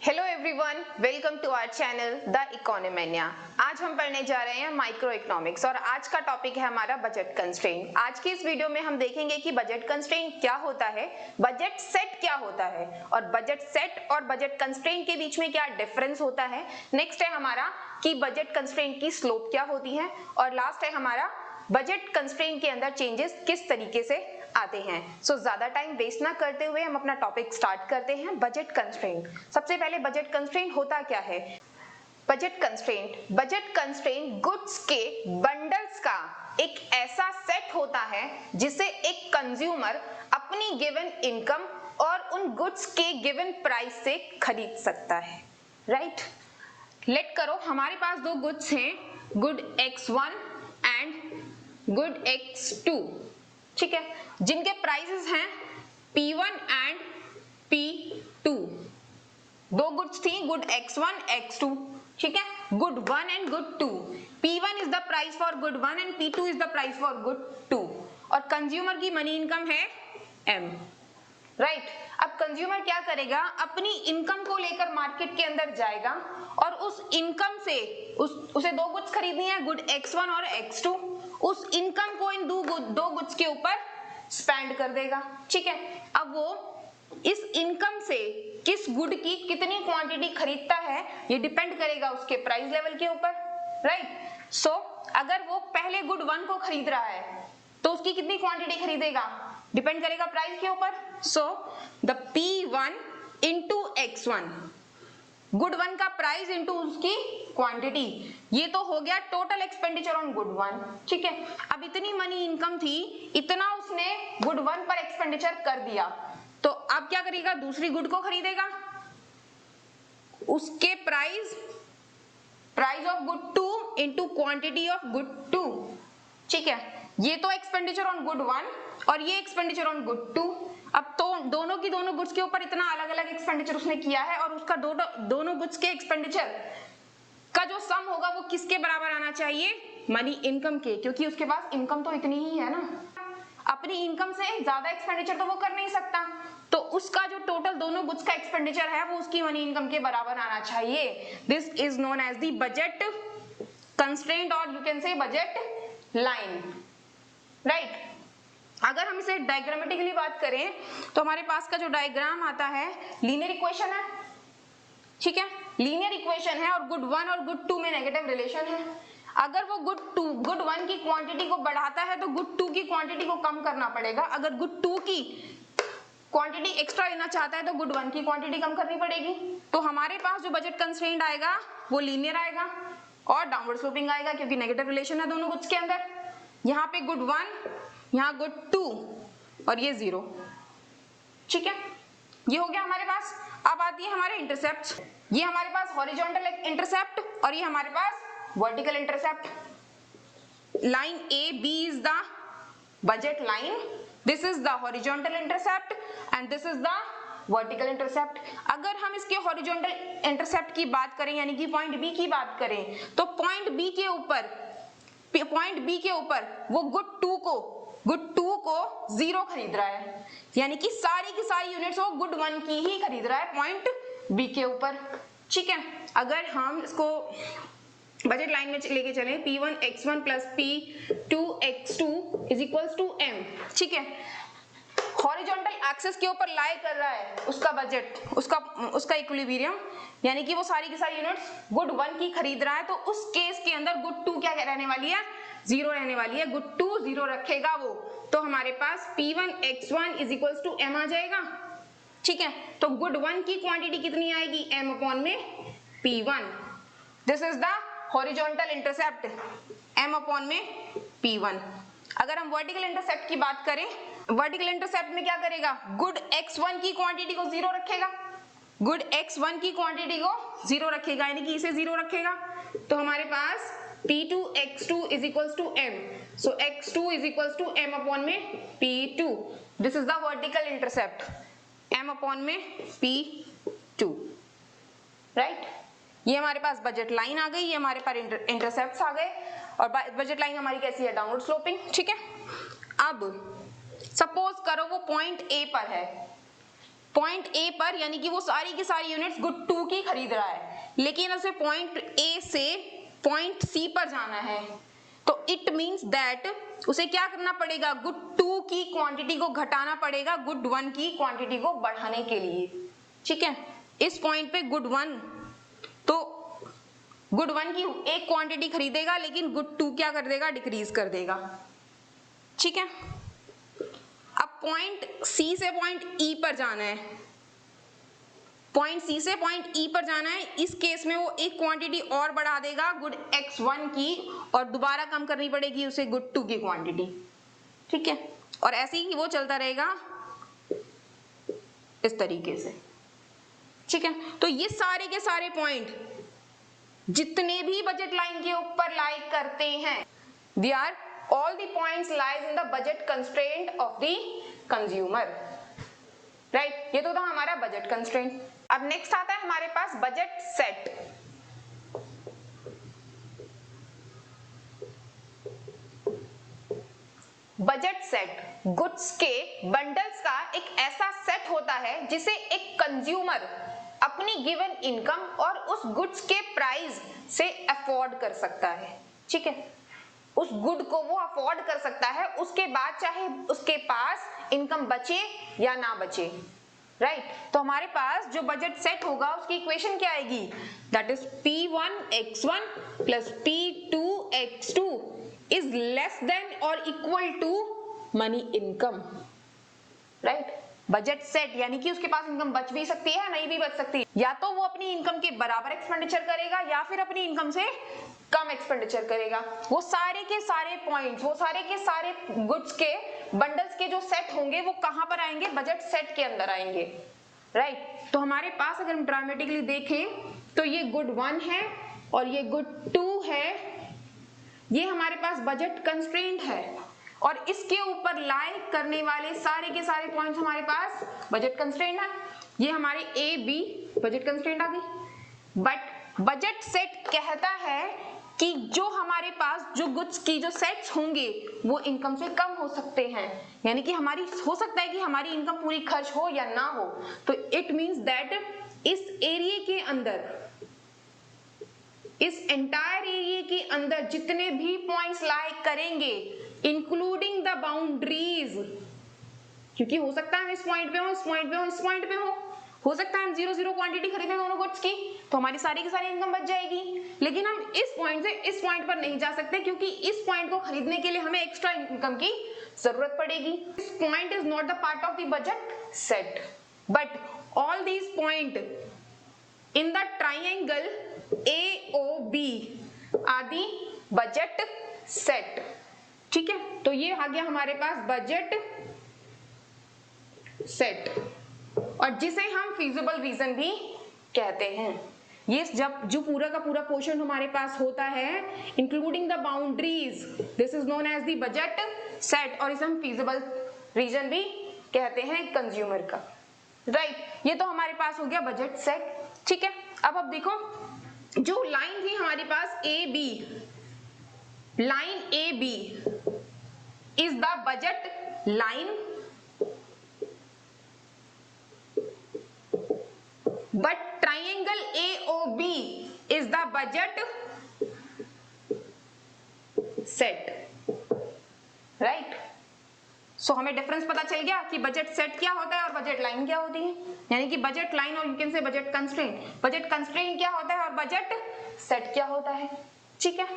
Hello everyone, welcome to our channel the Economia. आज हम पढ़ने जा रहे हैं माइक्रो इकोनॉमिक्स और आज का टॉपिक है हमारा बजट कंस्ट्रेंट। आज की इस वीडियो में हम देखेंगे कि बजट कंस्ट्रेंट क्या होता है, बजट सेट क्या होता है और बजट सेट और बजट कंस्ट्रेंट के बीच में क्या डिफरेंस होता है। नेक्स्ट है हमारा कि बजट कंस्ट्रेंट की स्लोप क्या होती है और लास्ट है हमारा बजट कंस्ट्रेंट के अंदर चेंजेस किस तरीके से आते हैं। सो ज्यादा टाइम वेस्ट ना करते हुए हम अपना टॉपिक स्टार्ट करते हैं। Budget constraint. सबसे पहले बजट कंस्ट्रेंट होता क्या है? बजट कंस्ट्रेंट गुड्स के बंडल्स का एक ऐसा सेट होता है जिसे एक कंज्यूमर अपनी गिवन इनकम और उन गुड्स के गिवन प्राइस से खरीद सकता है। राइट? लेट करो हमारे पास दो गुड्स हैं, good X1 and good X2। ठीक है, जिनके प्राइसेस हैं P1 एंड P2। दो गुड्स थी, गुड X1 X2। ठीक है, good 1 and good 2। P1 is the price for good 1 and P2 is the price for good 2 और कंज्यूमर की मनी इनकम है M। राइट? अब कंज्यूमर क्या करेगा, अपनी इनकम को लेकर मार्केट के अंदर जाएगा और उस इनकम से उसे दो गुड्स खरीदनी है, गुड X1 और X2। उस इनकम को इन दो गुड्स के ऊपर स्पेंड कर देगा। ठीक है, अब वो इस इनकम से किस गुड की कितनी क्वांटिटी खरीदता है ये डिपेंड करेगा उसके प्राइस लेवल के ऊपर। राइट? सो अगर वो पहले गुड 1 को खरीद रहा है तो उसकी कितनी क्वांटिटी खरीदेगा, डिपेंड करेगा प्राइस के ऊपर। So the P1 into X1, good 1 का प्राइस इंटू उसकी क्वांटिटी, ये तो हो गया टोटल एक्सपेंडिचर ऑन गुड 1। ठीक है, अब इतनी मनी इनकम थी, इतना उसने गुड 1 पर एक्सपेंडिचर कर दिया, तो अब क्या करेगा, दूसरी गुड को खरीदेगा, उसके price of good 2 into quantity of good 2। ठीक है, ये तो एक्सपेंडिचर ऑन गुड 1 और ये एक्सपेंडिचर ऑन गुड 2। अब तो दोनों की दोनों गुड्स के ऊपर इतना अलग अलग एक्सपेंडिचर उसने किया है और उसका दोनों गुड्स के एक्सपेंडिचर का जो सम होगा वो किसके बराबर आना चाहिए, मनी इनकम के, क्योंकि उसके पास इनकम तो इतनी ही है ना, अपनी इनकम से ज्यादा एक्सपेंडिचर तो वो कर नहीं सकता, तो उसका जो टोटल दोनों गुड्स का एक्सपेंडिचर है वो उसकी मनी इनकम के बराबर आना चाहिए। This is known as the budget constraint और you can say budget line. Right? अगर हम इसे डायग्रामेटिकली बात करें तो हमारे पास का जो डायग्राम आता है लीनियर इक्वेशन है। ठीक है, लीनियर इक्वेशन है और गुड 1 और गुड 2 में नेगेटिव रिलेशन है। अगर वो गुड 1 की क्वांटिटी को बढ़ाता है तो गुड 2 की क्वांटिटी को कम करना पड़ेगा। अगर गुड 2 की क्वांटिटी एक्स्ट्रा लेना चाहता है तो गुड 1 की क्वांटिटी कम करनी पड़ेगी। तो हमारे पास जो बजट कंस्ट्रेंट आएगा वो लीनियर आएगा और डाउनवर्ड स्लोपिंग आएगा, क्योंकि नेगेटिव रिलेशन है दोनों गुड्स के अंदर। यहाँ पे गुड 1, यहाँ गुड 2 और ये 0। ठीक है, ये हो गया हमारे पास। अब आती है हमारे इंटरसेप्ट। ये हमारे पास हॉरिजॉन्टल इंटरसेप्ट और ये हमारे पास vertical intercept. Line A B is the budget line, this is the horizontal intercept and this is the vertical intercept. अगर हम इसके हॉरिजॉन्टल इंटरसेप्ट की बात करें यानी कि पॉइंट बी की बात करें तो पॉइंट बी के ऊपर वो गुड 2 को 0 खरीद रहा है, यानी कि सारी की सारी यूनिट्स वो गुड 1 की ही खरीद रहा है पॉइंट बी के ऊपर। ठीक है, अगर हम इसको बजट लाइन में लेके चलें, P1 X1 plus P2 X2 is equals to M। ठीक है, हॉरिजॉन्टल एक्सिस के ऊपर लाई कर रहा है उसका बजट, उसका इक्विलिब्रियम, यानी कि वो सारी की सारी यूनिट्स गुड 1 की खरीद रहा है, तो उस केस के अंदर गुड 2 क्या रहने वाली है, 0 रहने वाली है। गुड 2 0 रखेगा वो, तो हमारे पास P1 X1 is equals to M आ जाएगा। ठीक है, तो गुड 1 की क्वांटिटी कितनी आएगी, M अपॉन में P1। This is the horizontal intercept, M upon में P1। अगर हम वर्टिकल इंटरसेप्ट की बात करें, वर्टिकल इंटरसेप्ट में क्या करेगा, गुड X1 की क्वांटिटी को 0 रखेगा, गुड X1 की क्वांटिटी को 0 रखेगा, यानी कि इसे 0 रखेगा, तो हमारे पास P2 X2 is equals to M. So X2 is equals to M upon में P2. This is the vertical intercept. M upon में P2. Right? ये हमारे पास बजट लाइन आ गई, ये हमारे पास इंटरसेप्ट्स आ गए और बजट लाइन हमारी कैसी है, डाउनवर्ड स्लोपिंग। ठीक है, अब सपोज करो वो पॉइंट ए पर है, पॉइंट ए पर, यानी कि वो सारी की सारी यूनिट्स गुड 2 की खरीद रहा है, लेकिन उसे पॉइंट ए से पॉइंट सी पर जाना है, तो इट मींस दैट उसे क्या करना पड़ेगा, गुड 2 की क्वांटिटी को घटाना पड़ेगा गुड 1 की क्वांटिटी को बढ़ाने के लिए। ठीक है, इस पॉइंट पे गुड 1 तो गुड 1 की एक क्वांटिटी खरीदेगा, लेकिन गुड 2 क्या कर देगा, डिक्रीज कर देगा। ठीक है, अब पॉइंट सी से पॉइंट ई पर जाना है, पॉइंट सी से पॉइंट ई पर जाना है, इस केस में वो एक क्वांटिटी और बढ़ा देगा गुड x1 की, और दोबारा कम करनी पड़ेगी उसे गुड 2 की क्वांटिटी। ठीक है, और ऐसे ही वो चलता रहेगा इस तरीके से। ठीक है, तो ये सारे के सारे पॉइंट जितने भी बजट लाइन के ऊपर लाई करते हैं, they are all the points lies in the budget constraint of the consumer, right? ये तो था हमारा बजट कंस्ट्रेंट। अब नेक्स्ट आता है हमारे पास budget set. Budget set goods के बंडल्स का एक ऐसा सेट होता है जिसे एक कंज्यूमर अपनी गिवन इनकम और उस गुड्स के प्राइस से अफोर्ड कर सकता है। ठीक है, उस गुड को वो अफोर्ड कर सकता है, उसके बाद चाहे उसके पास इनकम बचे या ना बचे। राइट, तो हमारे पास जो बजट सेट होगा उसकी इक्वेशन क्या आएगी, that is P1x1 plus P2x2 is less than और equal to money income. Right, budget set यानी कि उसके पास इनकम बच भी सकती है, नहीं भी बच सकती, या तो वो अपनी इनकम के बराबर एक्सपेंडिचर करेगा या फिर अपनी इनकम से कम एक्सपेंडिचर करेगा। वो सारे के सारे पॉइंट्स, वो सारे के सारे गुड्स के बंडल्स के जो सेट होंगे वो कहां पर आएंगे, बजट सेट के अंदर आएंगे। राइट, तो हमारे पास अगर हम ड्रामेटिकली देखें तो ये गुड 1 है और ये गुड 2 है, ये हमारे पास बजट कंस्ट्रेंट है, और इसके ऊपर लाई करने वाले सारे के सारे पॉइंट्स हमारे पास बजट कंस्ट्रेंट है। ये हमारे ए बी बजट कंस्ट्रेंट आ गई। बट बजट सेट कहता है कि जो हमारे पास जो गुड्स की जो सेट्स होंगे वो इनकम से कम हो सकते हैं, यानी कि हमारी हो सकता है कि हमारी इनकम पूरी खर्च हो या ना हो, तो इट मींस दैट इस एरिया के अंदर, इस एंटायर एरिया के अंदर जितने भी पॉइंट्स लाई करेंगे इंक्लूडिंग द बाउंड्रीज, क्योंकि हो सकता है हम इस पॉइंट पे हो, इस पॉइंट पे हो, इस पॉइंट पे हो सकता है हम 0-0 क्वांटिटी खरीदें दोनों गुड्स की, तो हमारी सारी की सारी इनकम बच जाएगी। लेकिन हम इस पॉइंट से इस पॉइंट पर नहीं जा सकते, क्योंकि इस पॉइंट को खरीदने के लिए हमें एक्स्ट्रा इनकम की जरूरत पड़ेगी। This point is not the part of the budget set, but all these point in the triangle AOB are the budget set. ठीक है, तो ये आ गया हमारे पास बजट सेट, और जिसे हम फीजिबल रीजन भी कहते हैं। ये जब जो पूरा का पूरा पोर्शन हमारे पास होता है including the boundaries, this is known as the budget set, और इसे हम फीजिबल रीजन भी कहते हैं कंज्यूमर का। राइट, ये तो हमारे पास हो गया बजट सेट। ठीक है, अब देखो जो लाइन थी हमारे पास A B, line A B is the budget line, but triangle AOB is the budget set, right? So हमें डिफरेंस पता चल गया कि बजट सेट क्या होता है और बजट लाइन क्या होती है, यानी कि बजट लाइन और you can say budget constraint, budget constraint क्या होता है और बजट सेट क्या होता है। ठीक है,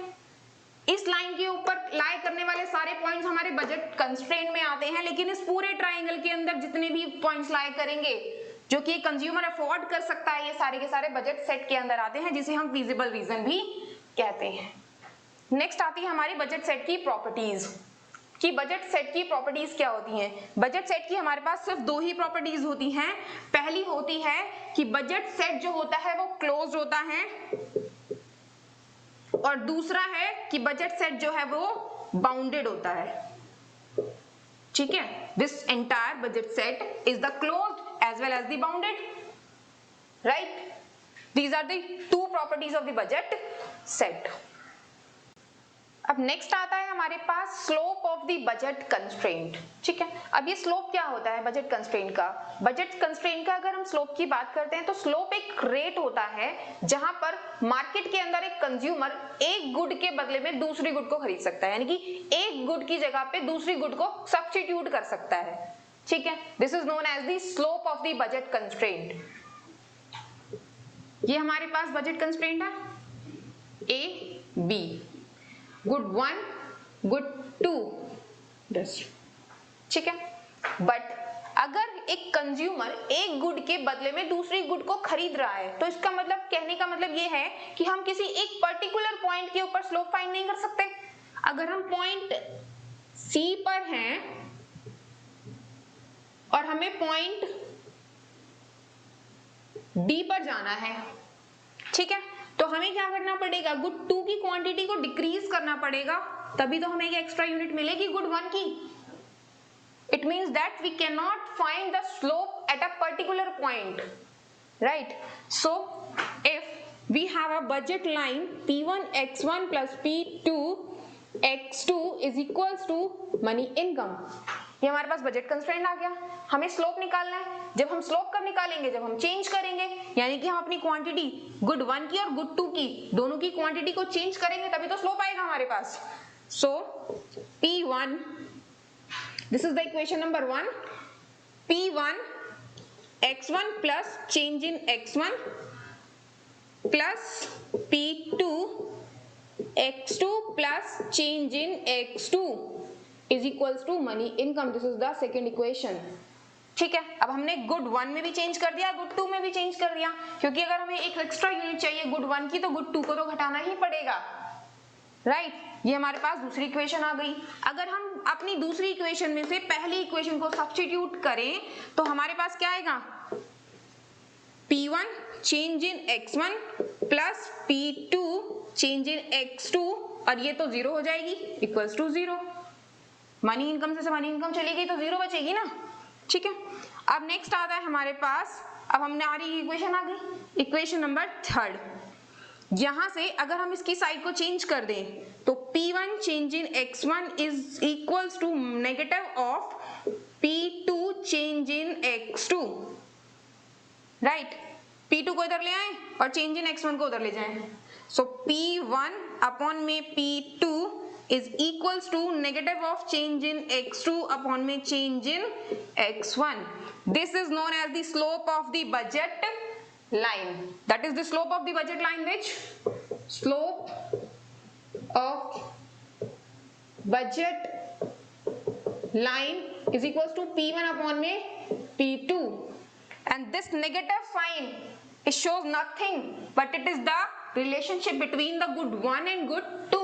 इस लाइन के ऊपर लाई करने वाले सारे पॉइंट्स हमारे बजट कंस्ट्रेंट में आते हैं, लेकिन इस पूरे ट्राइंगल के अंदर जितने भी पॉइंट्स लाई करेंगे जो कि कंज्यूमर अफोर्ड कर सकता है, ये सारे के सारे बजट सेट के अंदर आते हैं, जिसे हम फीजिबल रीजन भी कहते हैं। नेक्स्ट आती है हमारी बजट सेट की प्रॉपर्टीज, कि बजट सेट की प्रॉपर्टीज क्या होती हैं। बजट सेट की हमारे पास सिर्फ 2 ही प्रॉपर्टीज होती हैं। पहली होती है कि बजट सेट जो होता है वो क्लोज्ड होता है, और दूसरा है कि बजट सेट जो है वो बाउंडेड होता है। ठीक है, this entire budget set is the closed as well as the bounded, right? These are the 2 properties of the budget set. अब नेक्स्ट आता है हमारे पास slope of the budget constraint. ठीक है, अब ये स्लोप क्या होता है बजट कंस्ट्रेंट का? बजट कंस्ट्रेंट का अगर हम स्लोप की बात करते हैं तो स्लोप एक रेट होता है जहां पर मार्केट के अंदर एक कंज्यूमर एक गुड के बदले में दूसरी गुड को खरीद सकता है, यानी कि एक गुड की जगह पे दूसरी गुड को सब्स्टिट्यूट कर सकता है। ठीक है, this is known as the slope of the budget constraint. ये हमारे पास बजट कंस्ट्रेंट है ए बी, गुड 1, गुड 2, ठीक है। बट अगर एक कंज्यूमर एक गुड के बदले में दूसरी गुड को खरीद रहा है तो इसका मतलब, कहने का मतलब ये है कि हम किसी एक पर्टिकुलर पॉइंट के ऊपर स्लोप फाइंड नहीं कर सकते। अगर हम पॉइंट सी पर हैं और हमें पॉइंट डी पर जाना है, ठीक है, तो हमें क्या करना पड़ेगा? गुड 2 की क्वांटिटी को डिक्रीज करना पड़ेगा, तभी तो हमें एक एक्स्ट्रा यूनिट मिलेगी गुड 1 की। It means that we cannot find the slope at a particular point, right? So if we have a budget line P1 X1 plus P2 X2 is equals to money income, ये हमारे पास budget constraint आ गया। हमें slope निकालना है। जब हम slope कब निकालेंगे? जब हम चेंज करेंगे, यानी कि हम अपनी क्वांटिटी गुड 1 की और गुड 2 की दोनों की क्वांटिटी को चेंज करेंगे तभी तो स्लोप आएगा हमारे पास। सो P1, this is the equation number 1, P1 X1 plus change in X1 plus P2 X2 plus change in X2 is equals to money income. This is the second equation. ठीक है, अब हमने good 1 में भी change कर दिया, good 2 में भी चेंज कर दिया, क्योंकि अगर हमें एक एक्स्ट्रा यूनिट चाहिए गुड 1 की तो गुड 2 को तो घटाना ही पड़ेगा, राइट? ये हमारे पास दूसरी इक्वेशन आ गई। अगर हम अपनी दूसरी इक्वेशन में से पहली इक्वेशन को सब्स्टिट्यूट करें तो हमारे पास क्या आएगा? P1 change in X1 plus P2 change in X2, और ये तो जीरो हो जाएगी, equals to zero. Money income से मनी इनकम चली गई तो जीरो बचेगी ना, ठीक है। अब नेक्स्ट आता है हमारे पास, अब हमने हमारी इक्वेशन आ गई, इक्वेशन नंबर 3। यहां से अगर हम इसकी साइड को चेंज कर दें तो P1 change in X1 is equals to negative of P2 change in X2, right? P2 को इधर ले आए और चेंज इन X1 को उधर ले जाएं, सो P1 अपॉन में P2 is equals to negative of change in X2 upon में change in X1। This is known as the slope of the budget line. That is the slope of the budget line, which slope of budget line is equals to P1 upon में P2, and this negative sign, it shows nothing but it is the relationship between the good 1 and good 2,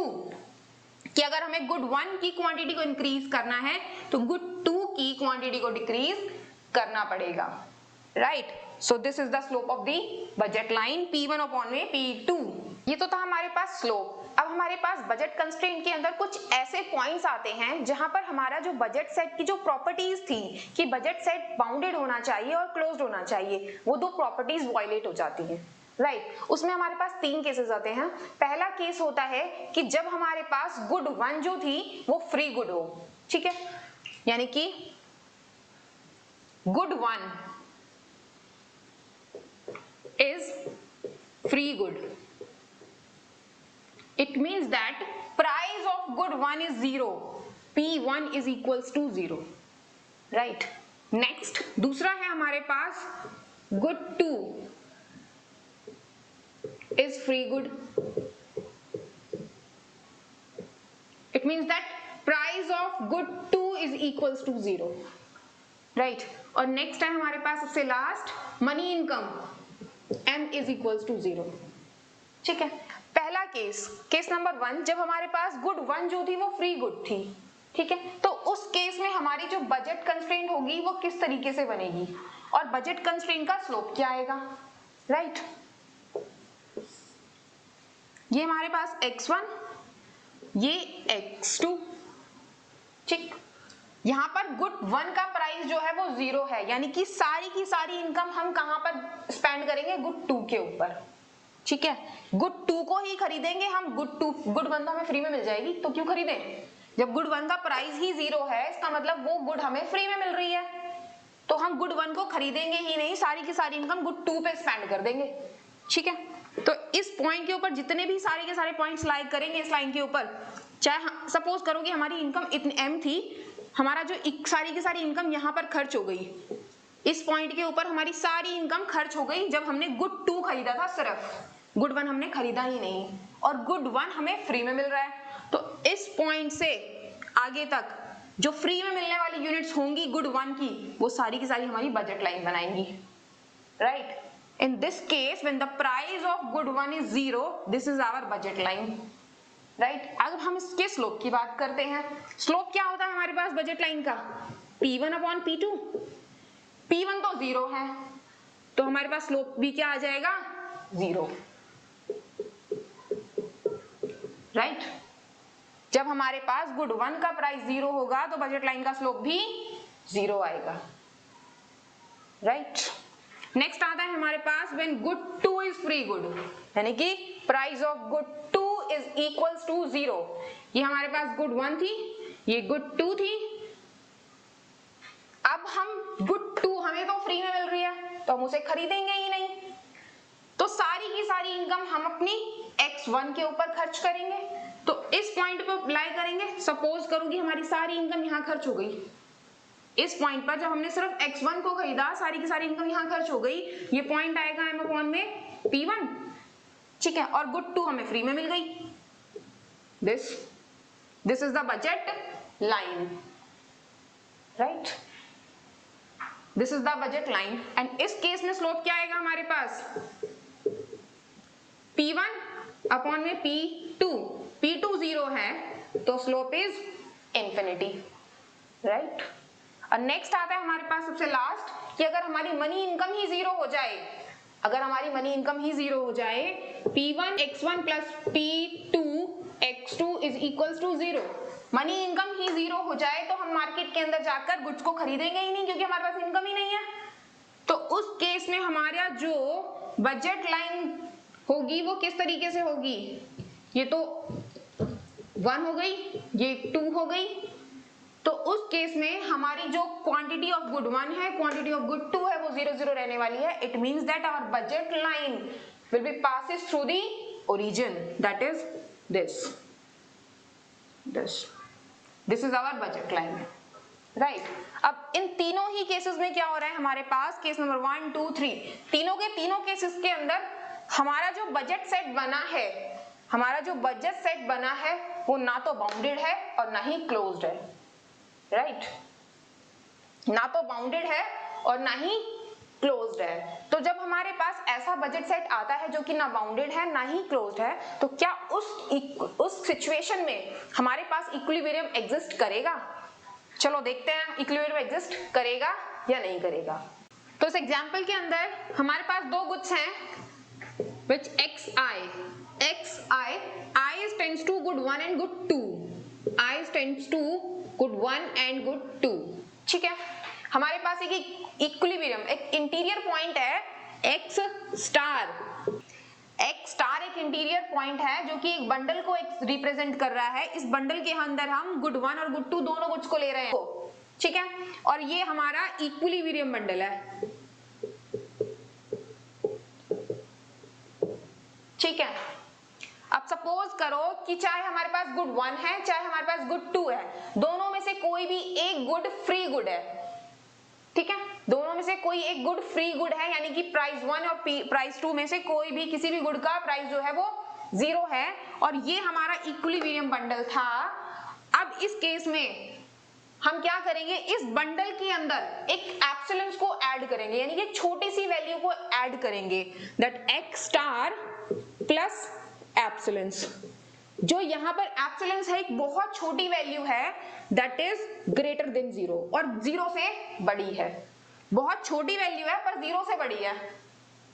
कि अगर हमें good 1 की quantity को increase करना है तो good 2 की क्वांटिटी को डिक्रीज करना पड़ेगा, right? So this is the slope of the budget line P1 upon में P2। ये तो था हमारे पास स्लोप। अब हमारे पास बजट कंस्ट्रेंट के अंदर कुछ ऐसे पॉइंट्स आते हैं जहां पर हमारा जो बजट सेट की जो प्रॉपर्टीज थी कि बजट सेट बाउंडेड होना चाहिए और क्लोज्ड होना चाहिए, वो दो प्रॉपर्टीज वायलेट हो जाती हैं, राइट? उसमें हमारे पास 3 केसेस आते हैं। पहला केस होता है कि जब हमारे पास गुड 1 जो थी वो फ्री गुड हो, ठीक है, यानी कि good 1 is free good. It means that price of good 1 is 0. P1 is equals to 0. Right? Next, दूसरा है हमारे पास good 2 is free good. It means that price of good 2 is equals to 0. Right? और next है हमारे पास सबसे last money income M is equals to 0, ठीक है। पहला केस नंबर 1, जब हमारे पास गुड 1 जो थी वो फ्री गुड थी, ठीक है, तो उस केस में हमारी जो बजट कंस्ट्रेंट होगी वो किस तरीके से बनेगी और बजट कंस्ट्रेंट का स्लोप क्या आएगा, राइट? ये हमारे पास X1, ये X2, ठीक। यहाँ पर गुड 1 का प्राइस जो है वो 0 है, यानी कि सारी की सारी इनकम हम कहां पर स्पेंड करेंगे? गुड 2 के ऊपर, ठीक है, गुड 2 को ही खरीदेंगे हम, गुड 1 तो हमें फ्री में मिल जाएगी, तो क्यों खरीदें? जब गुड 1 का प्राइस ही 0 है, इसका मतलब वो गुड हमें फ्री में मिल रही है, तो हम गुड 1 को खरीदेंगे ही नहीं, सारी की सारी इनकम गुड 2 पे स्पेंड कर देंगे। ठीक है, तो इस पॉइंट के ऊपर जितने भी सारे के सारे पॉइंट्स लाइक करेंगे इस लाइन के ऊपर, चाहे सपोज करो कि हमारी इनकम इतनी m थी, हमारा जो सारी की सारी इनकम यहाँ पर खर्च हो गई, इस पॉइंट के ऊपर हमारी सारी इनकम खर्च हो गई जब हमने गुड 2 खरीदा था, सिर्फ गुड 1 हमने खरीदा ही नहीं, और गुड 1 हमें फ्री में मिल रहा है। तो इस पॉइंट से आगे तक जो फ्री में मिलने वाली यूनिट्स होंगी गुड 1 की, वो सारी की सारी हमारी बजट लाइन बनाएंगी, right. In this case, when the price of good 1 is 0, this is our budget line, right? अब हम इसके स्लोप की बात करते हैं। स्लोप क्या होता है हमारे पास बजट लाइन का? P1 upon P2। P1 तो 0 है, तो हमारे पास स्लोप भी क्या आ जाएगा? 0, राइट। जब हमारे पास गुड 1 का प्राइस 0 होगा तो बजट लाइन का स्लोप भी 0 आएगा, राइट। नेक्स्ट आता है हमारे पास when good 2 is free good, यानी कि price of good 2 is equals to 0। ये हमारे पास गुड 1 थी, ये गुड 2 थी, अब हम गुड 2 हमें तो फ्री में मिल रही है, तो हम उसे खरीदेंगे ही नहीं, तो सारी की सारी इनकम हम अपनी x1 के ऊपर खर्च करेंगे। तो इस पॉइंट पे अप्लाई करेंगे, सपोज करो कि हमारी सारी इनकम यहाँ खर्च हो गई, इस पॉइंट पर जब हमने सिर्फ x1 को खरीदा, सारी की सारी इनकम यहाँ खर्च हो गई, ये पॉइंट आएगा m अपॉन में P1, ठीक है, और गुड 2 हमें फ्री में मिल गई। This is the budget line, right, this is the budget line. And इस केस में स्लोप क्या आएगा हमारे पास? P1 अपॉन में P2, P2 0 है तो स्लोप इज इंफिनिटी, राइट। और नेक्स्ट आता है हमारे पास सबसे लास्ट कि अगर हमारी मनी इनकम ही 0 हो जाए, अगर हमारी मनी इनकम ही 0 हो जाए, P1 x1 plus P2 x2 is equals to 0, money income ही 0 हो जाए तो हम मार्केट के अंदर जाकर गुड्स को खरीदेंगे ही नहीं, क्योंकि हमारे पास इनकम ही नहीं है। तो उस केस में हमारा जो बजट लाइन होगी वो किस तरीके से होगी? ये तो 1 हो गई, ये 2 हो गई, तो उस केस में हमारी जो क्वांटिटी ऑफ गुड 1 है, क्वांटिटी ऑफ गुड 2 है, वो 0 0 रहने वाली है। It means that our budget line will be passes through the origin, that is this is our budget line, right. अब इन तीनों ही केसेस में क्या हो रहा है हमारे पास? केस नंबर 1 2 3, तीनों के तीनों केसेस के अंदर हमारा जो बजट सेट बना है, हमारा जो बजट सेट बना है वो ना तो बाउंडेड है और ना ही क्लोज्ड है, राइट, ना तो बाउंडेड है और ना ही क्लोज्ड है। तो जब हमारे पास ऐसा बजट सेट आता है जो कि ना बाउंडेड है ना ही क्लोज्ड है, तो क्या उस सिचुएशन में हमारे पास इक्विलिब्रियम एग्जिस्ट करेगा? चलो देखते हैं इक्विलिब्रियम एग्जिस्ट करेगा या नहीं करेगा। तो इस एग्जांपल के अंदर हमारे पास दो गुड्स हैं which I is tends to good 1 and good 2, I is tends to good 1 and good 2, ठीक है। हमारे पास एक इक्विलिब्रियम, एक इंटीरियर पॉइंट है x स्टार एक इंटीरियर पॉइंट है जो कि एक बंडल को रिप्रेजेंट कर रहा है। इस बंडल के अंदर हम गुड 1 और गुड 2 दोनों गुड्स को ले रहे हैं, ठीक है, और ये हमारा इक्विलिब्रियम बंडल है, ठीक है। अब सपोज करो कि चाहे हमारे पास गुड 1 है चाहे हमारे पास गुड 2 है, दोनों में से कोई भी एक गुड फ्री गुड है, ठीक है, दोनों में से कोई एक गुड फ्री गुड है, यानी कि प्राइस 1 और प्राइस 2 में से कोई भी किसी भी गुड का प्राइस जो है वो 0 है, और ये हमारा इक्विलिब्रियम बंडल था। अब इस केस में हम क्या करेंगे? इस बंडल के अंदर एक एप्सिलन्स को ऐड करेंगे, यानी कि छोटी सी वैल्यू को ऐड करेंगे, दैट x स्टार प्लस एप्सिलन्स। जो यहाँ पर एप्सिलन्स है एक बहुत छोटी वैल्यू है, दैट इज ग्रेटर देन 0 और 0 से बड़ी है। बहुत छोटी वैल्यू है पर 0 से बड़ी है,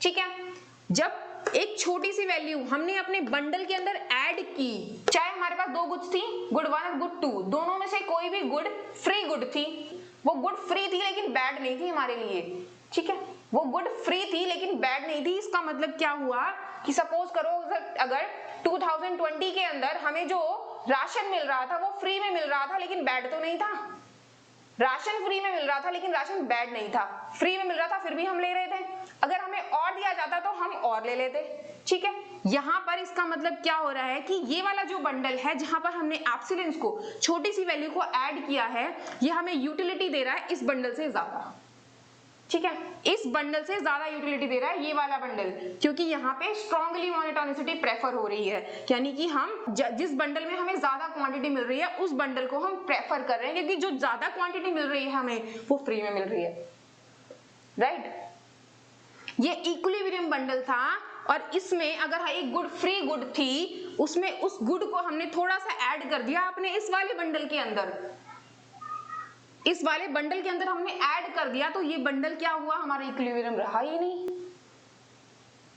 ठीक है। जब एक छोटी सी वैल्यू हमने अपने बंडल के अंदर ऐड की, चाहे हमारे पास दो गुड्स थी, गुड 1 और गुड 2, दोनों में से कोई भी गुड फ्री गुड थी, वो गुड फ्री थी लेकिन बैड नहीं थी हमारे लिए, ठीक है। वो गुड फ्री थी लेकिन बैड नहीं थी। इसका मतलब क्या हुआ कि सपोज करो अगर 2020 के अंदर हमें जो राशन मिल रहा था वो फ्री में मिल रहा था लेकिन बैड तो नहीं था। राशन फ्री में मिल रहा था लेकिन राशन बैड नहीं था, फ्री में मिल रहा था फिर भी हम ले रहे थे। अगर हमें और दिया जाता तो हम और ले लेते। ठीक है, यहां पर इसका मतलब क्या हो रहा है कि ये वाला जो बंडल है जहां पर हमने एब्सिलेंस को छोटी सी वैल्यू को ऐड किया है, ये हमें यूटिलिटी दे रहा है इस बंडल से ज्यादा। ठीक है, इस बंडल से ज्यादा यूटिलिटी दे रहा है ये वाला बंडल, क्योंकि यहाँ पे स्ट्रांगली मोनोटोनिसिटी प्रेफर हो रही है, यानी कि हम जिस बंडल में हमें ज्यादा क्वांटिटी मिल रही है उस बंडल को हम प्रेफर कर रहे हैं, क्योंकि जो ज्यादा क्वांटिटी मिल रही है हमें वो फ्री में मिल रही है। राइट, ये इक्विलिब्रियम बंडल था और इसमें अगर एक गुड फ्री गुड थी, उसमें उस गुड को हमने थोड़ा सा ऐड कर दिया अपने इस वाले बंडल के अंदर, इस वाले बंडल के अंदर हमने ऐड कर दिया, तो ये बंडल क्या हुआ, हमारा इक्विलिब्रियम रहा ही नहीं।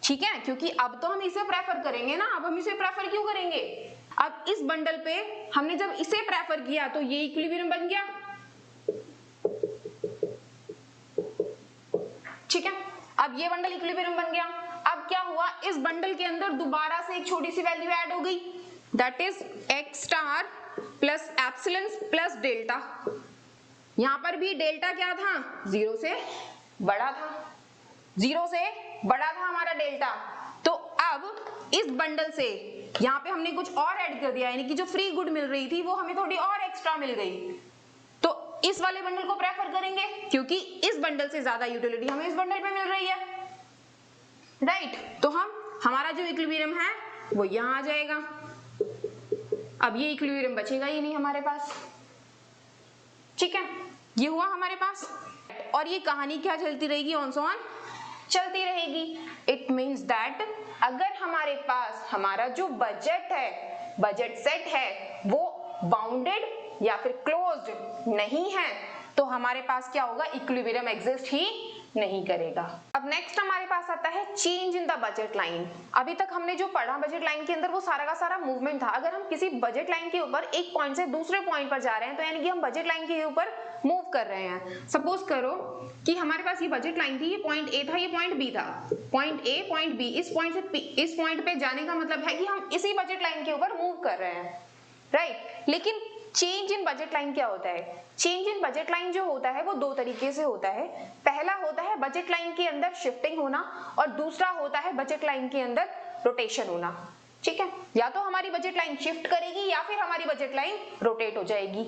ठीक है, क्योंकि अब तो हम इसे प्रेफर करेंगे ना। अब हम इसे प्रेफर क्यों करेंगे, अब इस बंडल पे हमने जब इसे प्रेफर किया तो ये इक्विलिब्रियम बन गया। ठीक है, अब ये बंडल इक्विलिब्रियम बन गया। अब क्या हुआ, इस बंडल के अंदर दोबारा से एक छोटी सी वैल्यू ऐड हो गई, that is x star plus epsilon plus delta. यहां पर भी डेल्टा क्या था, 0 से बड़ा था, 0 से बड़ा था हमारा डेल्टा। तो अब इस बंडल से यहाँ पे हमने कुछ और ऐड कर दिया, यानी कि जो फ्री गुड मिल रही थी वो हमें थोड़ी और एक्स्ट्रा मिल गई, तो इस वाले बंडल को प्रेफर करेंगे क्योंकि इस बंडल से ज्यादा यूटिलिटी हमें इस बंडल पे मिल रही है। राइट, तो हमारा जो इक्विलिब्रियम है वो यहाँ आ जाएगा। अब ये इक्विलिब्रियम बचेगा ही नहीं हमारे पास। ठीक है, ये हुआ हमारे पास, और ये कहानी क्या चलती रहेगी, ऑन सो ऑन चलती रहेगी। इट मीन्स दैट अगर हमारे पास हमारा जो बजट है, बजट सेट है, वो बाउंडेड या फिर क्लोज्ड नहीं है, तो हमारे पास क्या होगा, इक्विलिब्रियम एग्जिस्ट ही नहीं करेगा। अब नेक्स्ट हमारे पास आता है change in the budget line. अभी तक हमने जो पढ़ा बजट लाइन के अंदर वो सारा का सारा मूवमेंट था। अगर हम किसी बजट लाइन के ऊपर एक पॉइंट से दूसरे पॉइंट पर जा रहे हैं तो यानी कि हम बजट लाइन के ऊपर मूव कर रहे हैं। सपोज करो कि हमारे पास ये बजट लाइन थी, ये पॉइंट ए था, ये पॉइंट बी था, पॉइंट ए पॉइंट बी, इस पॉइंट से इस पॉइंट पे जाने का मतलब है कि हम इसी बजट लाइन के ऊपर मूव कर रहे हैं। राइट, लेकिन चेंज इन बजट लाइन क्या होता है, चेंज इन बजट लाइन जो होता है वो दो तरीके से होता है। पहला होता है बजट लाइन के अंदर शिफ्टिंग होना, और दूसरा होता है बजट लाइन के अंदर रोटेशन होना। ठीक है, या तो हमारी बजट लाइन शिफ्ट करेगी या फिर हमारी बजट लाइन रोटेट हो जाएगी।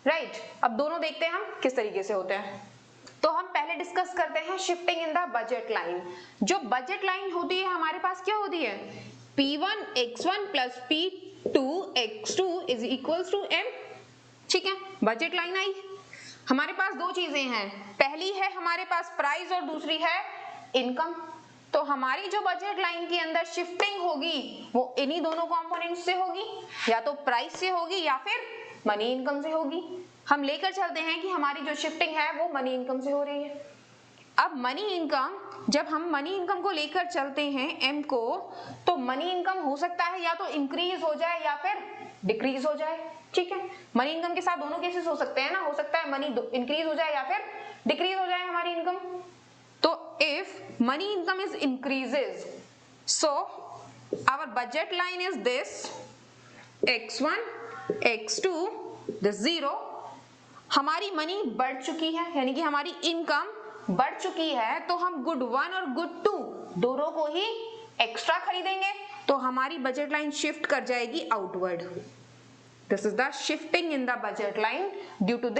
राइट, अब दोनों देखते हैं हम किस तरीके से होते हैं। तो हम पहले डिस्कस करते हैं shifting in the budget line. जो बजट लाइन होती है हमारे पास क्या होती है, P1 x1 plus P2 x2 is equals to m। ठीक है, बजट लाइन आई, हमारे पास दो चीजें हैं, पहली है हमारे पास प्राइस और दूसरी है इनकम। तो हमारी जो बजट लाइन के अंदर शिफ्टिंग होगी वो इन्हीं दोनों कंपोनेंट से होगी, या तो प्राइस से होगी या फिर मनी इनकम से होगी। हम लेकर चलते हैं कि हमारी जो शिफ्टिंग है वो मनी इनकम से हो रही है। अब मनी इनकम, जब हम मनी इनकम को लेकर चलते हैं m को, तो मनी इनकम हो सकता है या तो इंक्रीज हो जाए या फिर डिक्रीज हो जाए। ठीक है, मनी इनकम के साथ दोनों केसेस हो सकते हैं ना, हो सकता है मनी इंक्रीज हो जाए या फिर डिक्रीज हो जाए हमारी इनकम। तो if money income is increases, so our budget line is this x1 x2 this 0। हमारी मनी बढ़ चुकी है, यानी कि हमारी इनकम बढ़ चुकी है, तो हम गुड 1 और गुड 2 दोनों को ही एक्स्ट्रा खरीदेंगे, तो हमारी बजट लाइन शिफ्ट कर जाएगी outward. This is the shifting in the budget line due to the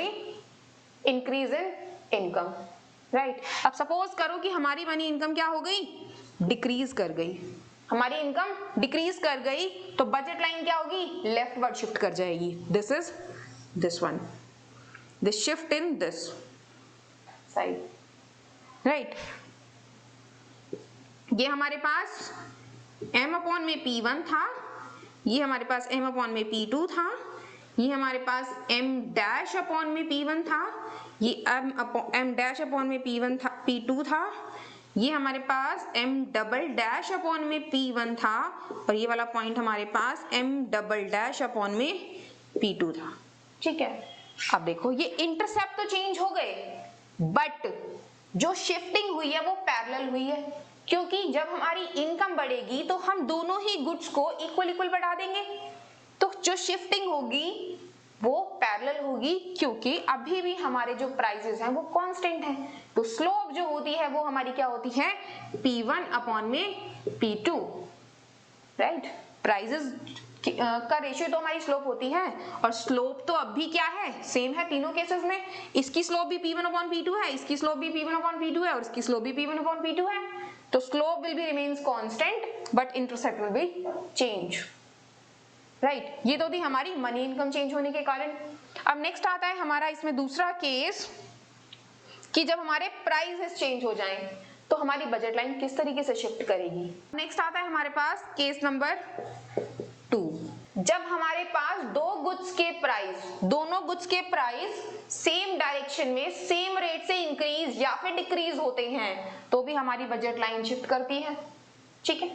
increase in income. Right, अब सपोज करो कि हमारी मनी इनकम क्या हो गई, डिक्रीज कर गई, हमारी इनकम डिक्रीज कर गई, तो बजट लाइन क्या होगी, लेफ्टवर्ड शिफ्ट कर जाएगी। This is this one, this shift in this side. Right, ये हमारे पास m अपॉन में P1 था, ये हमारे पास m अपॉन में P2 था, ये हमारे पास m डैश अपॉन में P1 था, ये m डैश अपॉन में P1 था, P2 था, ये हमारे पास m डबल डैश अपॉन में P1 था, और ये वाला पॉइंट हमारे पास m डबल डैश अपॉन में P2 था। ठीक है, अब देखो ये इंटरसेप्ट तो चेंज हो गए, बट जो शिफ्टिंग हुई है वो पैरेलल हुई है, क्योंकि जब हमारी इनकम बढ़ेगी तो हम दोनों ही गुड्स को इक्वल इक्वल बढ़ा देंगे, तो जो शिफ्टिंग होगी वो पैरेलल होगी, क्योंकि अभी भी हमारे जो प्राइसेस हैं वो कांस्टेंट हैं। तो स्लोप जो होती है वो हमारी क्या होती है, P1 अपॉन में P2, राइट। प्राइसेस का रेशियो तो हमारी स्लोप होती है, और स्लोप तो अब भी क्या है, सेम है तीनों केसेस में। इसकी स्लोप भी P1 अपॉन P2 है, इसकी स्लोप भी P1 अपॉन P2 है, और इसकी स्लोप भी P1 अपॉन P2 है। तो slope will be remains constant but intercept will be change, right. ये तो थी हमारी मनी इनकम चेंज होने के कारण। अब नेक्स्ट आता है हमारा इसमें दूसरा केस कि जब हमारे प्राइसेस चेंज हो जाएं तो हमारी बजट लाइन किस तरीके से शिफ्ट करेगी। नेक्स्ट आता है हमारे पास केस नंबर 2। जब हमारे पास दोनों गुड्स के प्राइस सेम डायरेक्शन में सेम रेट से इंक्रीज या फिर डिक्रीज होते हैं तो भी हमारी बजट लाइन शिफ्ट करती है, ठीक है।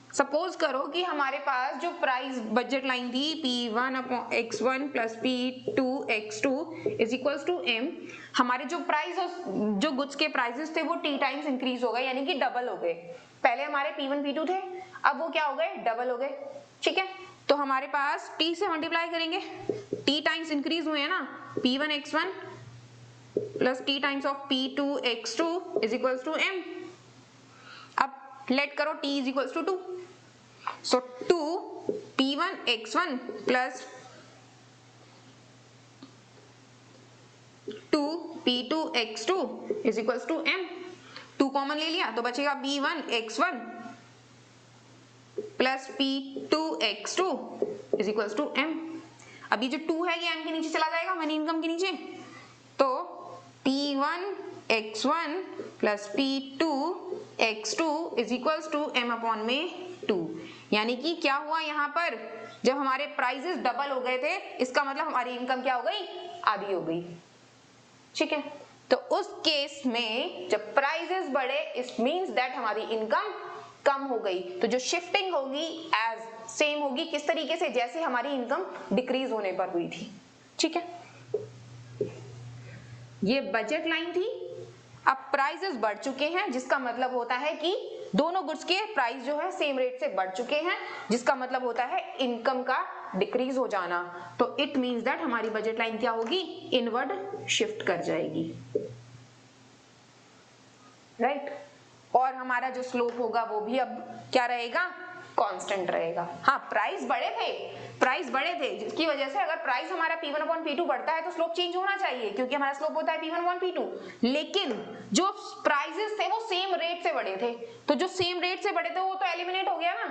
सपोज करो कि हमारे पास जो प्राइस बजट लाइन थी P1 upon X1 plus P2 X2 is equals to M, हमारे जो प्राइस जो गुड्स के प्राइसेस थे वो T टाइम्स इंक्रीज हो गए, यानी कि डबल हो गए। पहले हमारे P1 P2 थे, अब वो क्या हो गए, डबल हो गए, ठीक है। तो हमारे पास T से मल्टीप्लाई करेंगे, T टाइम्स इंक्रीज हुए हैं ना, P1 X1 plus T times of P2 X2 is equals to M। अब लेट करो T is equals to 2, so 2 P1 X1 plus 2 P2 X2 is equals to M। 2 common ले लिया तो बचेगा P1 X1 plus P2 X2 is equals to M। अभी जो 2 है ये M के नीचे चला जाएगा, मनी इनकम के नीचे, तो P1 X1 plus P2 X2 is equals to M upon में 2। यानी कि क्या हुआ यहाँ पर, जब हमारे प्राइसेस डबल हो गए थे इसका मतलब हमारी इनकम क्या हो गई, आधी हो गई, ठीक है। तो उस केस में जब प्राइसेस बढ़े इट मींस दैट हमारी इनकम कम हो गई। तो जो शिफ्टिंग होगी एज सेम होगी, किस तरीके से, जैसे हमारी इनकम डिक्रीज होने पर हुई थी, ठीक है। ये बजट लाइन थी। अब प्राइसेस बढ़ चुके हैं जिसका मतलब होता है कि दोनों गुड्स के प्राइस जो है सेम रेट से बढ़ चुके हैं, जिसका मतलब होता है इनकम का डिक्रीज हो जाना। तो इट मींस दैट हमारी बजट लाइन क्या होगी, इनवर्ड शिफ्ट कर जाएगी, राइट। और हमारा जो स्लोप होगा वो भी अब क्या रहेगा, कांस्टेंट रहेगा। हाँ, प्राइस बढ़े थे जिसकी वजह से अगर प्राइस हमारा P1 अपॉन P2 बढ़ता है तो स्लोप चेंज होना चाहिए, क्योंकि हमारा स्लोप होता है P1 अपॉन P2। लेकिन जो प्राइसेस थे वो सेम रेट से बढ़े थे, तो जो सेम रेट से बढ़े थे वो तो एलिमिनेट हो गया ना,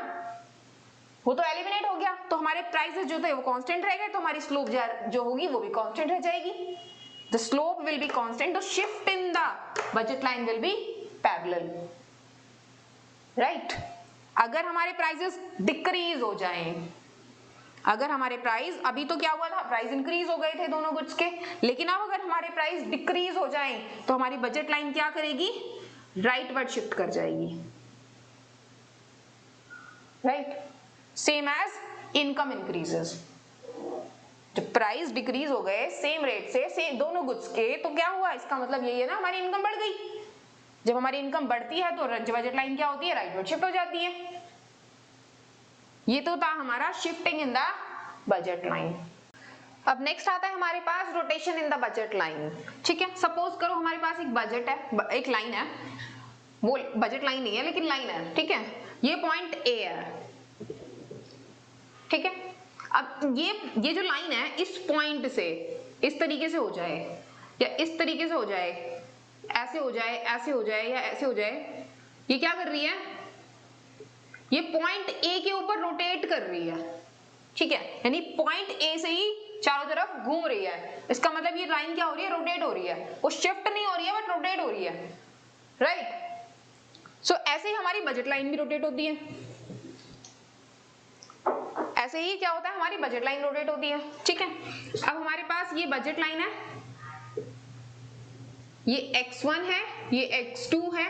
तो हमारे प्राइसेस जो थे वो कांस्टेंट रह गए, तो हमारी स्लोप जो होगी वो भी कांस्टेंट रह जाएगी। The slope will be constant, the shift in the budget line will B parallel, right. अगर हमारे प्राइसेस डिक्रीज हो जाएं, अगर हमारे प्राइस, अभी तो क्या हुआ था, प्राइस इंक्रीज हो गए थे दोनों गुड्स के, लेकिन अब अगर हमारे प्राइस डिक्रीज हो जाएं तो हमारी बजट लाइन क्या करेगी, राइटवर्ड शिफ्ट कर जाएगी, right. Same as income increases, जब प्राइस डिक्रीज हो गए सेम रेट से दोनों गुड्स के, तो क्या हुआ, इसका मतलब यही है ना, हमारी इनकम बढ़ गई। जब हमारी इनकम बढ़ती है तो बजट लाइन क्या होती है, राइटवर्ड शिफ्ट हो जाती है। ये तो था हमारा shifting in the budget line. अब नेक्स्ट आता है हमारे पास rotation in the budget line, ठीक है। सपोज करो हमारे पास एक बजट है, एक लाइन है, वो बजट लाइन नहीं है लेकिन लाइन है, ठीक है। ये पॉइंट ए है, ठीक है। अब ये जो लाइन है इस पॉइंट से इस तरीके से हो जाए या इस तरीके से हो जाए, ऐसे हो जाए, ऐसे हो जाए या ऐसे हो जाए, ये क्या कर रही है, ये पॉइंट ए के ऊपर रोटेट कर रही है, ठीक है। यानी पॉइंट ए से ही चारों तरफ घूम रही है, इसका मतलब ये लाइन क्या हो रही है, रोटेट हो रही है, वो शिफ्ट नहीं हो रही है बट रोटेट हो रही है, राइट। सो ऐसे ही हमारी बजट लाइन भी रोटेट होती है, ऐसे ही क्या होता है, हमारी बजट लाइन रोटेट होती है, ठीक है। अब हमारे पास ये बजट लाइन है, ये x1 है, ये x2 है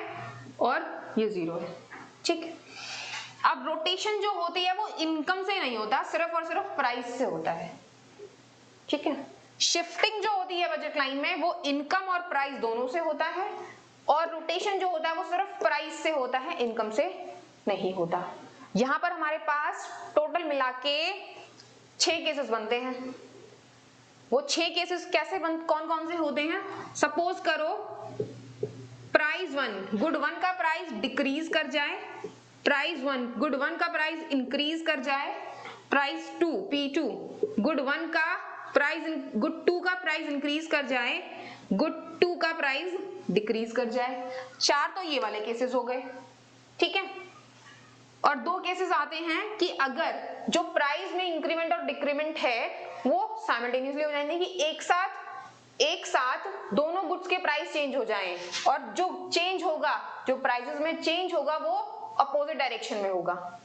और ये 0 है, ठीक है। अब रोटेशन जो होती है वो इनकम से नहीं होता, सिर्फ और सिर्फ प्राइस से होता है, ठीक है। शिफ्टिंग जो होती है बजट लाइन में वो इनकम और प्राइस दोनों से होता है, और रोटेशन जो होता है वो सिर्फ प्राइस से होता है, इनकम से नहीं होता। यहां पर हमारे पास टोटल मिला के 6 केसेस बनते हैं। वो 6 केसेस कैसे कौन कौन से होते हैं? सपोज करो प्राइस 1 गुड 1 का प्राइस डिक्रीज कर जाए, प्राइस 1 गुड 1 का प्राइस इंक्रीज कर जाए, प्राइस 2 P2 गुड 1 का प्राइस गुड 2 का प्राइस इंक्रीज कर जाए, गुड 2 का प्राइस डिक्रीज कर जाए। 4 तो ये वाले केसेस हो गए, ठीक है। और 2 केसेस आते हैं कि अगर जो प्राइस में इंक्रीमेंट और डिक्रीमेंट है वो साइमल्टेनियसली हो जाएंगे, कि एक साथ दोनों गुड्स के प्राइस चेंज हो जाएं, और जो चेंज होगा, जो प्राइसेस में चेंज होगा वो अपोजिट डायरेक्शन में होगा।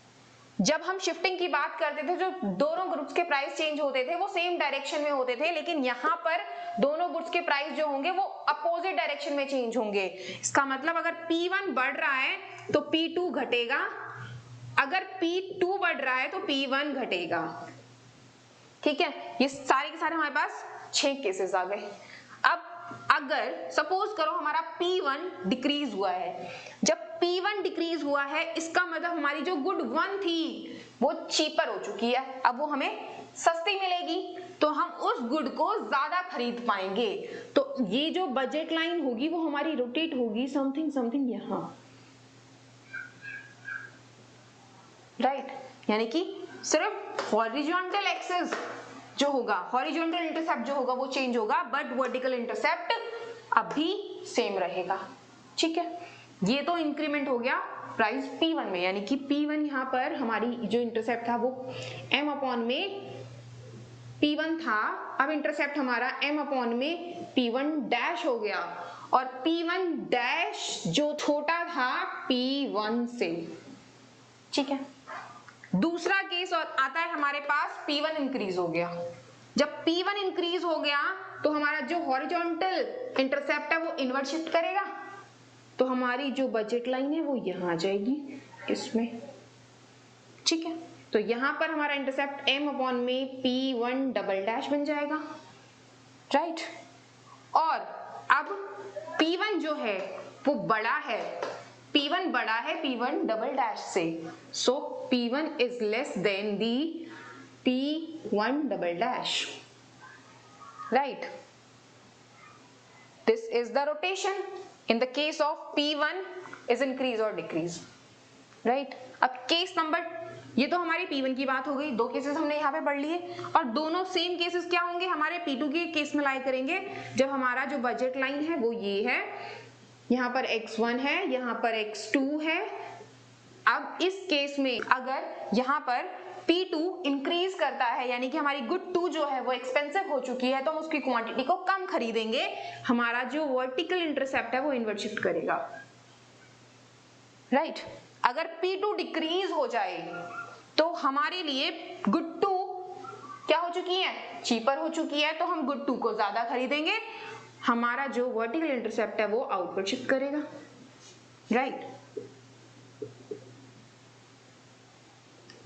जब हम शिफ्टिंग की बात करते थे, जो दोनों ग्रुप्स के प्राइस चेंज होते थे वो सेम डायरेक्शन में होते थे, लेकिन यहाँ पर दोनों गुड्स के प्राइस जो होंगे वो अपोजिट डायरेक्शन में चेंज होंगे। इसका मतलब अगर P1 बढ़ रहा है तो P2 घटेगा, अगर P2 बढ़ रहा है तो P1 घटेगा, ठीक है। ये सारे के सारे हमारे पास 6 केसेस आ गए। अब अगर सपोज करो हमारा P1 डिक्रीज हुआ है, जब P1 डिक्रीज हुआ है इसका मतलब हमारी जो गुड 1 थी वो चीपर हो चुकी है, अब वो हमें सस्ती मिलेगी, तो हम उस गुड को ज्यादा खरीद पाएंगे। तो ये जो बजट लाइन होगी वो हमारी रोटेट होगी समथिंग समथिंग यहां, राइट। यानी कि सिर्फ हॉरिजॉन्टल एक्सिस जो होगा, हॉरिजॉन्टल इंटरसेप्ट जो होगा वो चेंज होगा, बट वर्टिकल इंटरसेप्ट अभी सेम रहेगा, ठीक है। ये तो इंक्रीमेंट हो गया प्राइस P1 में, यानी कि P1 यहाँ पर हमारी जो इंटरसेप्ट था वो M अपॉन में P1 था, अब इंटरसेप्ट हमारा M अपॉन में P1 डैश हो गया, और P1 डैश जो छोटा था P1 से, ठीक है। दूसरा केस आता है हमारे पास P1 इंक्रीज हो गया। जब P1 इंक्रीज हो गया तो हमारा जो हॉरिजॉन्टल इंटरसेप्ट है वो इनवर्ट शिफ्ट करेगा, तो हमारी जो बजट लाइन है वो यहां आ जाएगी इसमें, ठीक है। तो यहां पर हमारा इंटरसेप्ट M अपॉन में P1 डबल डैश बन जाएगा, राइट। और अब P1 जो है वो बड़ा है, P1 बड़ा है P1 डबल डैश से, सो P1 is less than the P1 double dash, right? This is the rotation in the case of P1 is increase or decrease, right? अब केस नंबर, ये तो हमारी P1 की बात हो गई, 2 केसेस हमने यहाँ पे पढ़ लिए, और दोनों सेम केसेस क्या होंगे हमारे P2 के केस में लाई करेंगे, जब हमारा जो बजट लाइन है वो ये है, यहाँ पर x1 है, यहाँ पर x2 है। अब इस केस में अगर यहाँ पर P2 इंक्रीज करता है, यानी कि हमारी गुड 2 जो है वो एक्सपेंसिव हो चुकी है, तो हम उसकी क्वांटिटी को कम खरीदेंगे, हमारा जो वर्टिकल इंटरसेप्ट है वो इनवर्ट शिफ्ट करेगा, राइट। अगर P2 डिक्रीज हो जाए तो हमारे लिए गुड 2 क्या हो चुकी है, चीपर हो चुकी है, तो हम गुड 2 को ज्यादा खरीदेंगे, हमारा जो वर्टिकल इंटरसेप्ट है वो आउटवर्ड शिफ्ट करेगा, राइट।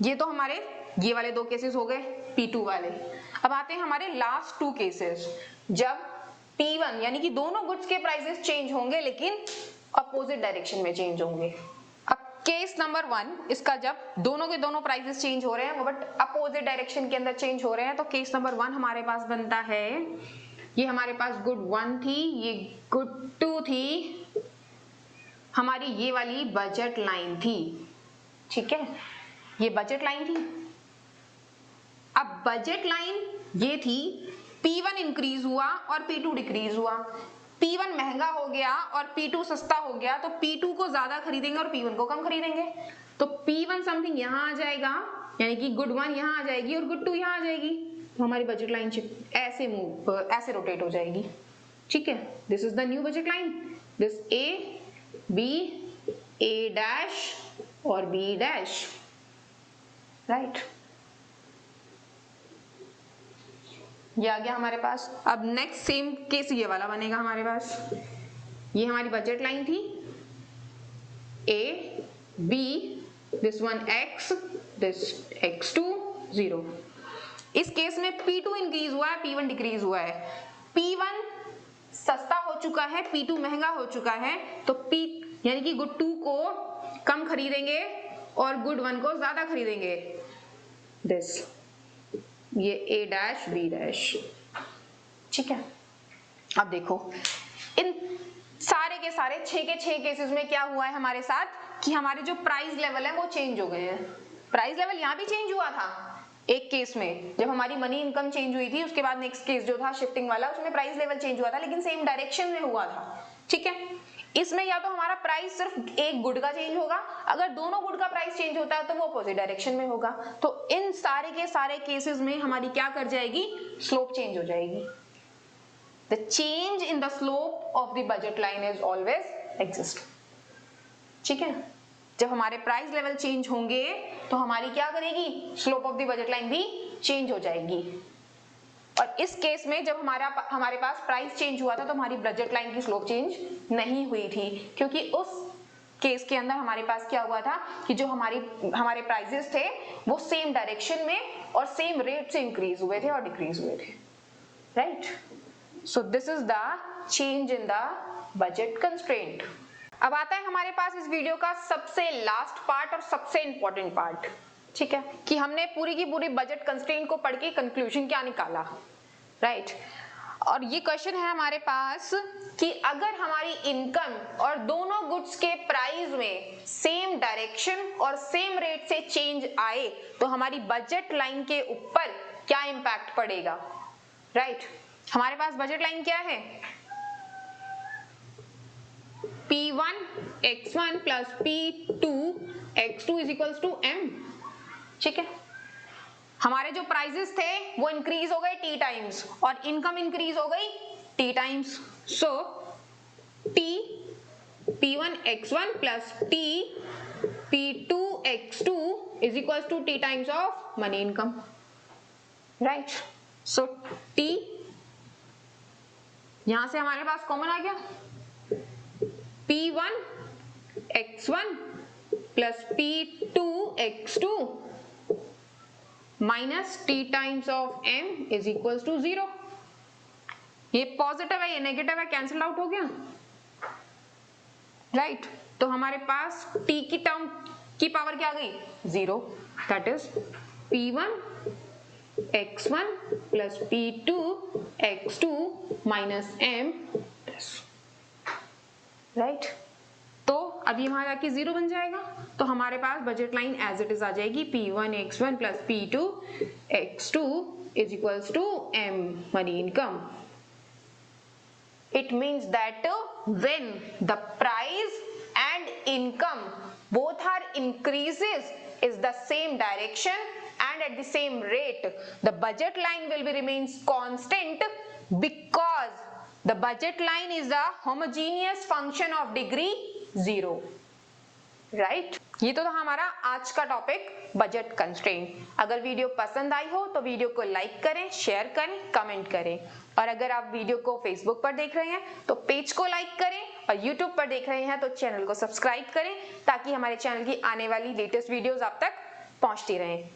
ये तो हमारे ये वाले 2 केसेस हो गए P2 वाले। अब आते हैं हमारे लास्ट 2 केसेस, जब P1 यानी कि दोनों गुड्स के प्राइसेस चेंज होंगे लेकिन अपोजिट डायरेक्शन में चेंज होंगे। अब केस नंबर 1, इसका जब दोनों के दोनों प्राइसेस चेंज हो रहे हैं बट अपोजिट डायरेक्शन के अंदर चेंज हो रहे हैं, तो केस नंबर 1 हमारे पास बनता है, ये हमारे पास गुड 1 थी, ये गुड 2 थी, हमारी ये वाली बजट लाइन थी, ठीक है, ये बजट लाइन थी। अब बजट लाइन ये थी, P1 इंक्रीज हुआ और P2 डिक्रीज हुआ, P1 महंगा हो गया और P2 सस्ता हो गया, तो P2 को ज्यादा खरीदेंगे और P1 को कम खरीदेंगे, तो P1 समथिंग यहाँ आ जाएगा, यानी कि गुड 1 यहाँ आ जाएगी और गुड 2 यहाँ आ जाएगी, तो हमारी बजट लाइन ऐसे रोटेट हो जाएगी, ठीक है। This is the new budget line, this A B A dash और B डैश, राइट। ये आ गया हमारे पास। अब नेक्स्ट सेम केस ये वाला बनेगा हमारे पास, ये हमारी बजट लाइन थी, A B, this one X, this X2 0, इस केस में P2 इंक्रीज हुआ है, P1 डिक्रीज हुआ है। P1 सस्ता हो चुका है, P2 महंगा हो चुका है, तो P यानी कि गुड 2 को कम खरीदेंगे और गुड 1 को ज्यादा खरीदेंगे। दिस ये A डैश B डैश, ठीक है। अब देखो इन सारे के सारे 6 के 6 केसेस में क्या हुआ है हमारे साथ कि हमारे जो प्राइस लेवल है वो चेंज हो गए हैं। प्राइस लेवल यहाँ भी चेंज हुआ था एक केस में, जब हमारी मनी इनकम चेंज हुई थी, उसके बाद नेक्स्ट केस जो था शिफ्टिंग वाला, उसमें प्राइस लेवल चेंज हुआ था, लेकिन सेम डायरेक्शन में हुआ था, ठीक है। इसमें या तो हमारा प्राइस सिर्फ एक गुड का चेंज होगा, अगर दोनों गुड का प्राइस चेंज होता है तो वो अपोजिट डायरेक्शन में होगा। तो इन सारे के सारे केसेस में हमारी क्या कर जाएगी, स्लोप चेंज हो जाएगी। The change in the slope of the budget line is always exist, ठीक है। जब हमारे प्राइस लेवल चेंज होंगे तो हमारी क्या करेगी, slope of the budget line भी चेंज हो जाएगी। और इस केस में जब हमारे पास प्राइस चेंज हुआ था तो हमारी बजट लाइन की स्लोप चेंज नहीं हुई थी, क्योंकि उस केस के अंदर हमारे पास क्या हुआ था कि जो हमारे प्राइसेस थे वो सेम डायरेक्शन में और सेम रेट से इंक्रीज हुए थे और डिक्रीज हुए थे, right. So this is the change in the budget constraint. अब आता है हमारे पास इस वीडियो का सबसे लास्ट पार्ट और सबसे इंपॉर्टेंट पार्ट, ठीक है, कि हमने पूरी की पूरी बजट कंस्ट्रेंट को पढ़ के कंक्लूजन क्या निकाला, राइट। और ये क्वेश्चन है हमारे पास कि अगर हमारी इनकम और दोनों गुड्स के प्राइस में सेम डायरेक्शन और सेम रेट से चेंज आए तो हमारी बजट लाइन के ऊपर क्या इंपैक्ट पड़ेगा, राइट। हमारे पास बजट लाइन क्या है, P1 x1 plus P2 x2 is equals to M, ठीक है। हमारे जो प्राइसेस थे वो इंक्रीज हो गए T टाइम्स और इनकम इंक्रीज हो गई T times. So T P1 x1 plus T P2 x2 is equals to T times of money income, right. So T यहां से हमारे पास कॉमन आ गया, P1 x1 plus P2 x2 minus T times of M is equals to 0। ये positive है, ये negative है, cancel out हो गया, राइट। तो हमारे पास T की टर्म की पावर क्या आ गई, 0, that is P1 x1 plus P2 x2 minus M, right. तो अभी हमारा आके 0 बन जाएगा, तो हमारे पास budget line as it is आ जाएगी, P1 x1 plus P2 x2 is equals to M money income. It means that when the price and income both are increases is the same direction and at the same rate, the budget line will be remains constant because the budget line is a homogeneous function of degree 0, right? ये तो था हमारा आज का topic budget constraint. अगर video पसंद आई हो तो वीडियो को लाइक करें, शेयर करें, कमेंट करें, और अगर आप वीडियो को फेसबुक पर देख रहे हैं तो पेज को लाइक करें, और यूट्यूब पर देख रहे हैं तो चैनल को सब्सक्राइब करें ताकि हमारे चैनल की आने वाली लेटेस्ट वीडियोस आप तक पहुंचती रहें।